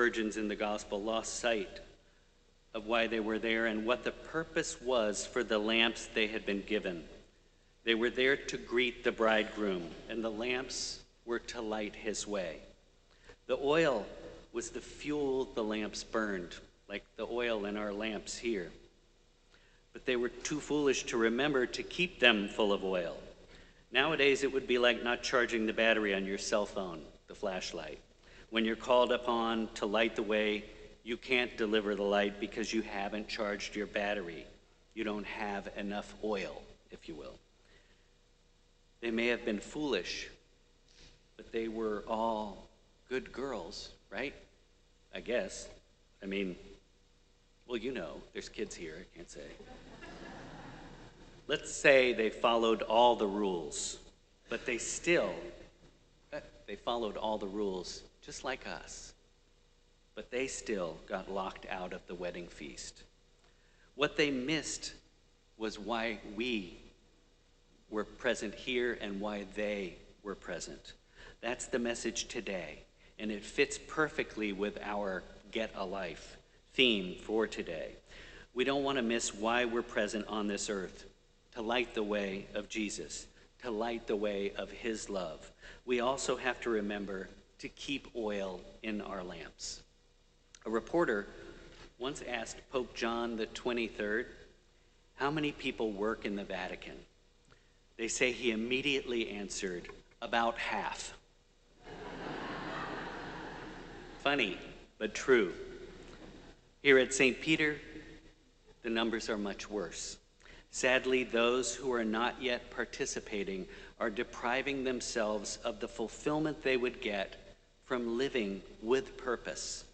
virgins in the gospel lost sight of why they were there and what the purpose was for the lamps they had been given. They were there to greet the bridegroom, and the lamps were to light his way. The oil was the fuel the lamps burned, like the oil in our lamps here. But they were too foolish to remember to keep them full of oil. Nowadays, it would be like not charging the battery on your cell phone, the flashlight. When you're called upon to light the way, you can't deliver the light because you haven't charged your battery. You don't have enough oil, if you will. They may have been foolish, but they were all good girls, right? I guess. I mean, well, you know, there's kids here, I can't say. Let's say they followed all the rules, but they followed all the rules just like us. But they still got locked out of the wedding feast. What they missed was why we were present here and why they were present. That's the message today, and it fits perfectly with our Get a Life theme for today. We don't want to miss why we're present on this earth, to light the way of Jesus, to light the way of his love. We also have to remember to keep oil in our lamps. A reporter once asked Pope John the 23rd, how many people work in the Vatican? They say he immediately answered, about half. Funny, but true. Here at St. Peter, the numbers are much worse. Sadly, those who are not yet participating are depriving themselves of the fulfillment they would get from living with purpose.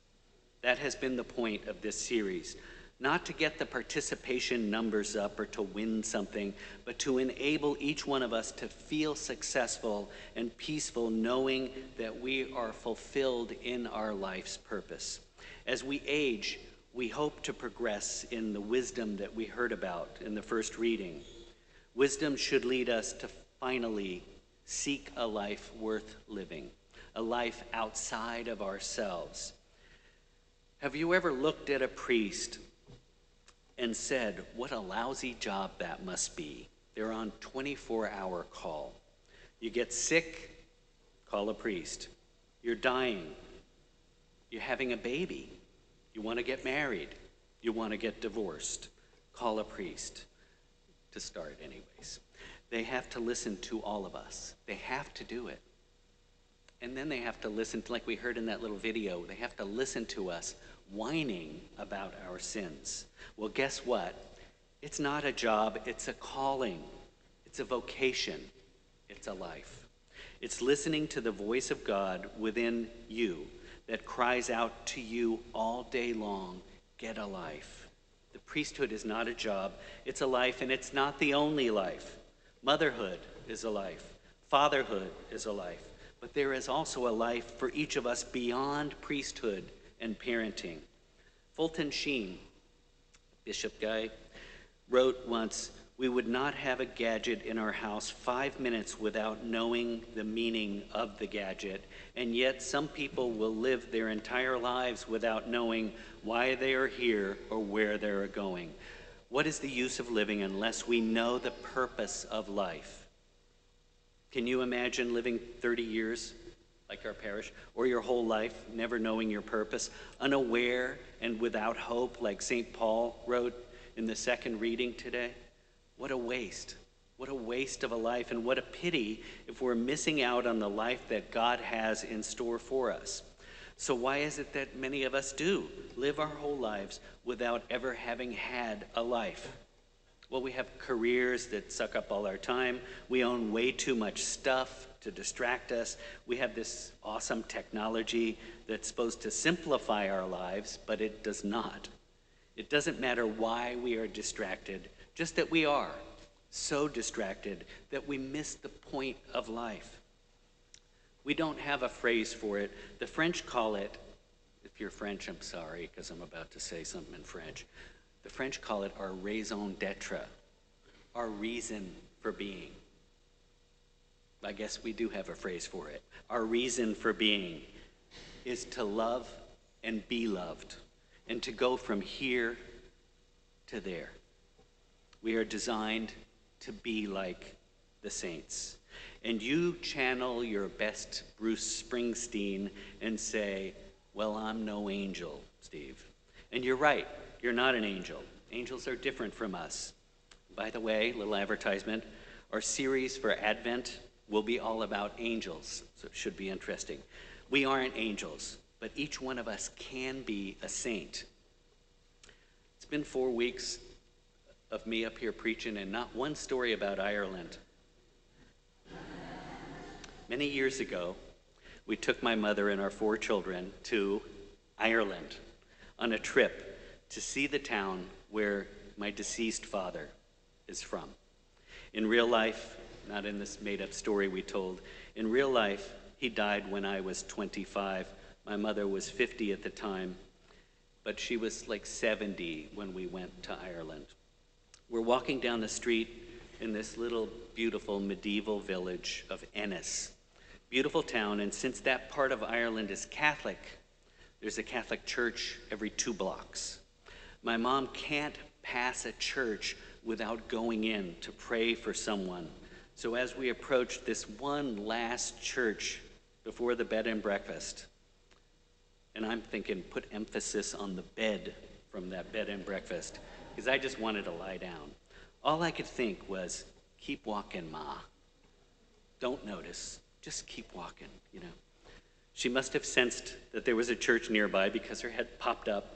That has been the point of this series. Not to get the participation numbers up or to win something, but to enable each one of us to feel successful and peaceful knowing that we are fulfilled in our life's purpose. As we age, we hope to progress in the wisdom that we heard about in the first reading. Wisdom should lead us to finally seek a life worth living, a life outside of ourselves. Have you ever looked at a priest and said, what a lousy job that must be? They're on 24-hour call. You get sick, call a priest. You're dying. You're having a baby. You want to get married. You want to get divorced. Call a priest. To start anyways. They have to listen to all of us. They have to do it. And then they have to listen, to, like we heard in that little video, they have to listen to us whining about our sins. Well, guess what? It's not a job, it's a calling. It's a vocation. It's a life. It's listening to the voice of God within you that cries out to you all day long, get a life. The priesthood is not a job, it's a life, and it's not the only life. Motherhood is a life. Fatherhood is a life. But there is also a life for each of us beyond priesthood and parenting. Fulton Sheen, bishop guy, wrote once, we would not have a gadget in our house 5 minutes without knowing the meaning of the gadget, and yet some people will live their entire lives without knowing why they are here or where they are going. What is the use of living unless we know the purpose of life? Can you imagine living 30 years like our parish, or your whole life never knowing your purpose, unaware and without hope, like St. Paul wrote in the second reading today? What a waste. What a waste of a life, and what a pity if we're missing out on the life that God has in store for us. So why is it that many of us do live our whole lives without ever having had a life? Well, we have careers that suck up all our time. We own way too much stuff to distract us. We have this awesome technology that's supposed to simplify our lives, but it does not. It doesn't matter why we are distracted, just that we are so distracted that we miss the point of life. We don't have a phrase for it. The French call it, if you're French, I'm sorry, because I'm about to say something in French. The French call it our raison d'etre, our reason for being. I guess we do have a phrase for it. Our reason for being is to love and be loved, and to go from here to there. We are designed to be like the saints. And you channel your best Bruce Springsteen and say, well, I'm no angel, Steve. And you're right, you're not an angel. Angels are different from us. By the way, little advertisement, our series for Advent will be all about angels, so it should be interesting. We aren't angels, but each one of us can be a saint. It's been 4 weeks of me up here preaching and not one story about Ireland. Many years ago, we took my mother and our 4 children to Ireland on a trip to see the town where my deceased father is from. In real life, not in this made-up story we told, in real life, he died when I was 25. My mother was 50 at the time, but she was like 70 when we went to Ireland. We're walking down the street in this little beautiful medieval village of Ennis. Beautiful town, and since that part of Ireland is Catholic, there's a Catholic church every 2 blocks. My mom can't pass a church without going in to pray for someone. So as we approached this one last church before the bed and breakfast, and I'm thinking put emphasis on the bed from that bed and breakfast, because I just wanted to lie down. All I could think was, keep walking, Ma. Don't notice, just keep walking, you know. She must have sensed that there was a church nearby because her head popped up,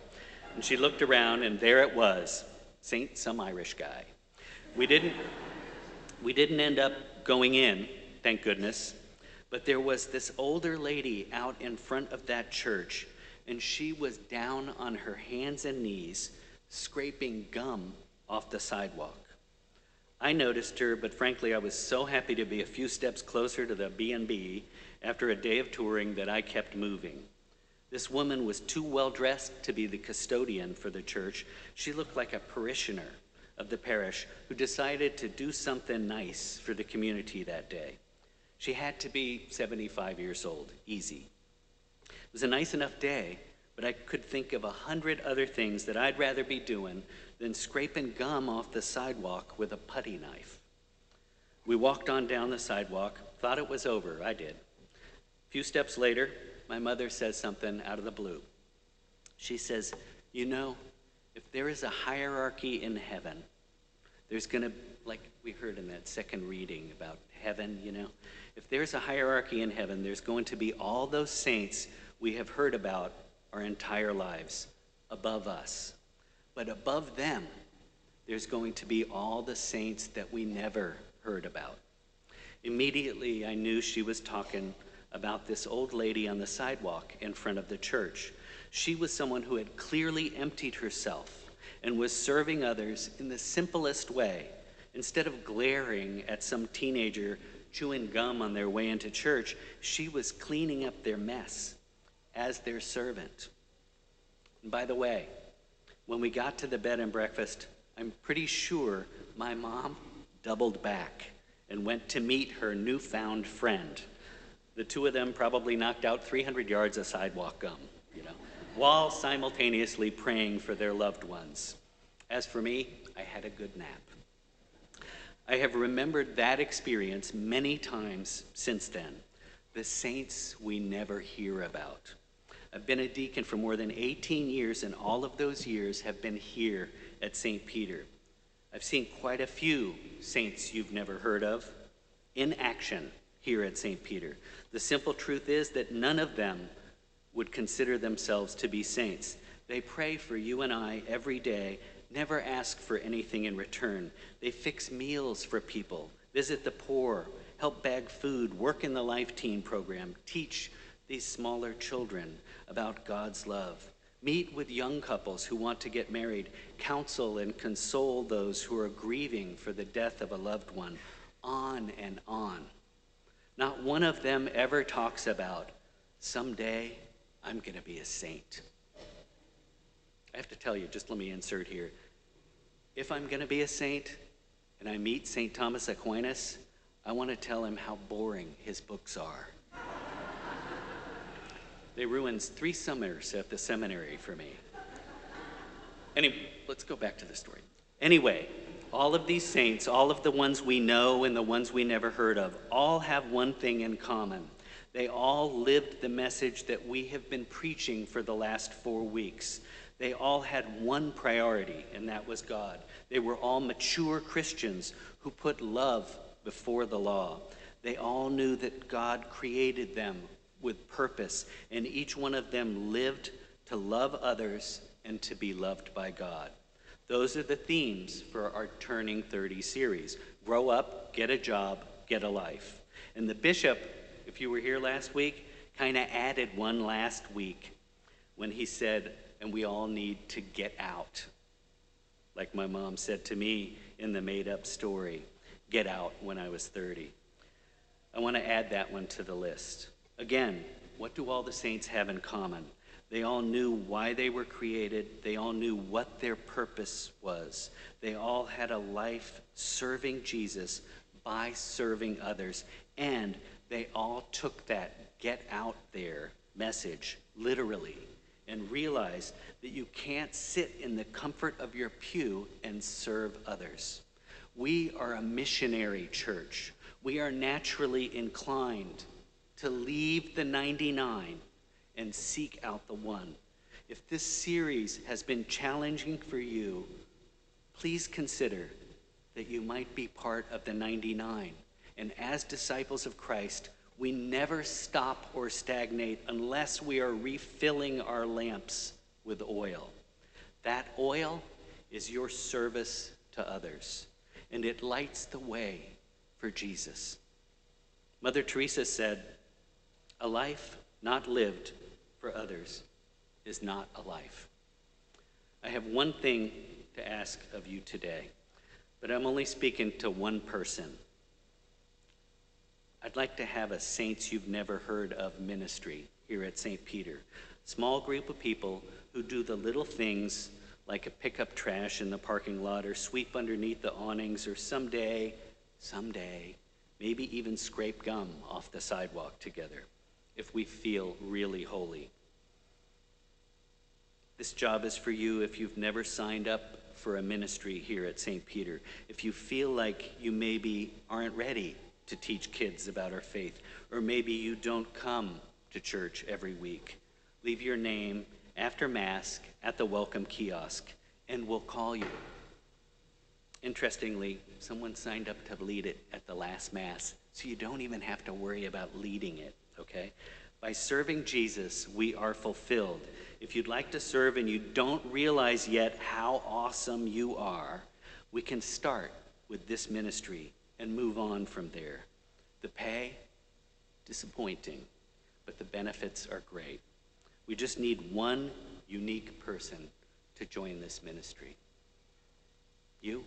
and she looked around, and there it was, Saint some Irish guy. We didn't end up going in, thank goodness, but there was this older lady out in front of that church, and she was down on her hands and knees, scraping gum off the sidewalk. I noticed her, but frankly, I was so happy to be a few steps closer to the B&B after a day of touring that I kept moving. This woman was too well dressed to be the custodian for the church. She looked like a parishioner of the parish who decided to do something nice for the community that day. She had to be 75 years old, easy. It was a nice enough day, but I could think of 100 other things that I'd rather be doing than scraping gum off the sidewalk with a putty knife. We walked on down the sidewalk, thought it was over, I did. A few steps later, my mother says something out of the blue. She says, you know, if there is a hierarchy in heaven, there's gonna, like we heard in that second reading about heaven, you know, if there's a hierarchy in heaven, there's going to be all those saints we have heard about our entire lives above us. But above them, there's going to be all the saints that we never heard about. Immediately, I knew she was talking about this old lady on the sidewalk in front of the church. She was someone who had clearly emptied herself and was serving others in the simplest way. Instead of glaring at some teenager chewing gum on their way into church, she was cleaning up their mess as their servant. And by the way, when we got to the bed and breakfast, I'm pretty sure my mom doubled back and went to meet her newfound friend. The 2 of them probably knocked out 300 yards of sidewalk gum, you know, while simultaneously praying for their loved ones. As for me, I had a good nap. I have remembered that experience many times since then. The saints we never hear about. I've been a deacon for more than 18 years, and all of those years have been here at St. Peter. I've seen quite a few saints you've never heard of in action here at St. Peter. The simple truth is that none of them would consider themselves to be saints. They pray for you and I every day, never ask for anything in return. They fix meals for people, visit the poor, help bag food, work in the Life Teen program, teach these smaller children about God's love, meet with young couples who want to get married, counsel and console those who are grieving for the death of a loved one, on and on. Not one of them ever talks about, someday I'm going to be a saint. I have to tell you, just let me insert here. If I'm going to be a saint and I meet St. Thomas Aquinas, I want to tell him how boring his books are. They ruined 3 summers at the seminary for me. Anyway, let's go back to the story. Anyway, all of these saints, all of the ones we know and the ones we never heard of, all have one thing in common. They all lived the message that we have been preaching for the last 4 weeks. They all had one priority, and that was God. They were all mature Christians who put love before the law. They all knew that God created them with purpose, and each one of them lived to love others and to be loved by God. Those are the themes for our Turning 30 series. Grow up, get a job, get a life. And the bishop, if you were here last week, kind of added one last week when he said, and we all need to get out. Like my mom said to me in the made-up story, get out when I was 30. I want to add that one to the list. Again, what do all the saints have in common? They all knew why they were created. They all knew what their purpose was. They all had a life serving Jesus by serving others. And they all took that get out there message literally and realized that you can't sit in the comfort of your pew and serve others. We are a missionary church. We are naturally inclined to leave the 99 and seek out the one. If this series has been challenging for you, please consider that you might be part of the 99. And as disciples of Christ, we never stop or stagnate unless we are refilling our lamps with oil. That oil is your service to others, and it lights the way for Jesus. Mother Teresa said, "A life not lived for others is not a life." I have one thing to ask of you today, but I'm only speaking to one person. I'd like to have a Saints You've Never Heard of ministry here at St. Peter. Small group of people who do the little things like pick up trash in the parking lot or sweep underneath the awnings or someday, maybe even scrape gum off the sidewalk together if we feel really holy. This job is for you if you've never signed up for a ministry here at St. Peter. If you feel like you maybe aren't ready to teach kids about our faith, or maybe you don't come to church every week, leave your name after Mass at the welcome kiosk, and we'll call you. Interestingly, someone signed up to lead it at the last Mass, so you don't even have to worry about leading it, okay? By serving Jesus, we are fulfilled. If you'd like to serve and you don't realize yet how awesome you are, we can start with this ministry and move on from there. The pay, disappointing, but the benefits are great. We just need one unique person to join this ministry. You?